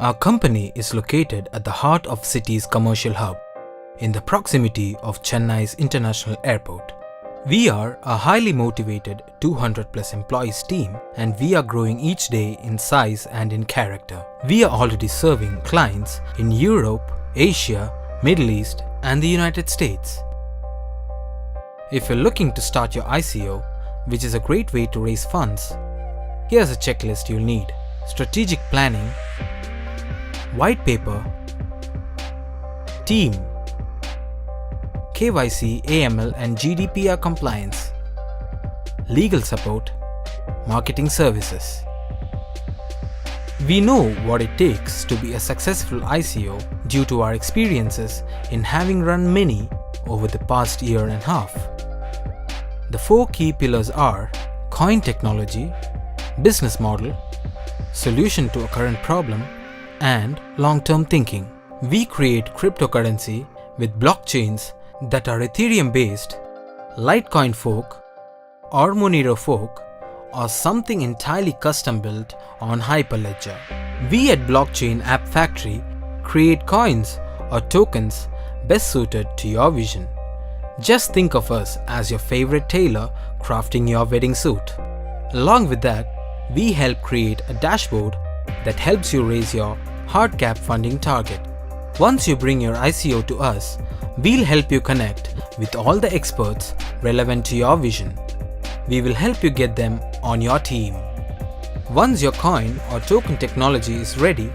Our company is located at the heart of city's commercial hub, in the proximity of Chennai's International Airport. We are a highly motivated 200+ employees team, and we are growing each day in size and in character. We are already serving clients in Europe, Asia, Middle East and the United States. If you're looking to start your ICO, which is a great way to raise funds, here's a checklist you'll need: strategic planning, white paper, team, KYC, AML and GDPR compliance, legal support, marketing services. We know what it takes to be a successful ICO due to our experiences in having run many over the past year and a half. The 4 key pillars are coin technology, business model, solution to a current problem, and long-term thinking. We create cryptocurrency with blockchains that are Ethereum based, Litecoin fork or Monero fork, or something entirely custom built on Hyperledger. We at Blockchain App Factory create coins or tokens best suited to your vision. Just think of us as your favorite tailor crafting your wedding suit. Along with that, we help create a dashboard that helps you raise your hard cap funding target. Once you bring your ICO to us, we'll help you connect with all the experts relevant to your vision. We will help you get them on your team. Once your coin or token technology is ready,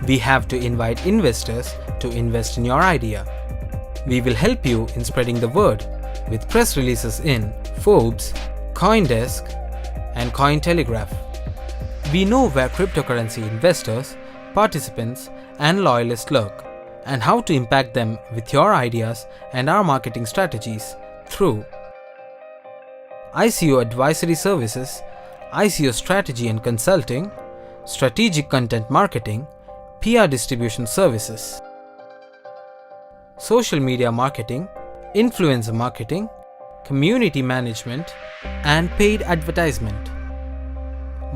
we have to invite investors to invest in your idea. We will help you in spreading the word with press releases in Forbes, CoinDesk, and Cointelegraph. We know where cryptocurrency investors, participants, and loyalists lurk, and how to impact them with your ideas and our marketing strategies through ICO advisory services, ICO strategy and consulting, strategic content marketing, PR distribution services, social media marketing, influencer marketing, community management, and paid advertisement,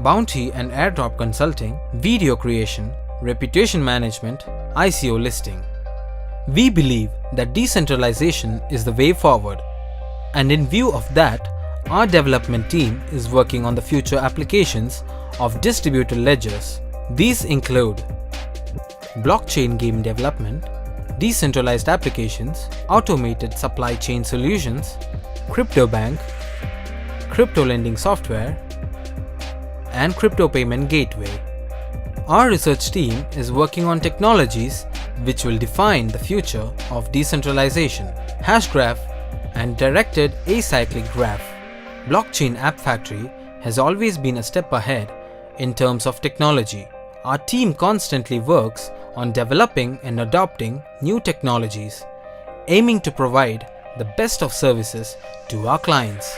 bounty and airdrop consulting, video creation, reputation management, ICO listing. We believe that decentralization is the way forward, and in view of that, our development team is working on the future applications of distributed ledgers. These include blockchain game development, decentralized applications, automated supply chain solutions, crypto bank, crypto lending software, and crypto payment gateway. Our research team is working on technologies which will define the future of decentralization: Hashgraph and directed acyclic graph. Blockchain App Factory has always been a step ahead in terms of technology. Our team constantly works on developing and adopting new technologies, aiming to provide the best of services to our clients.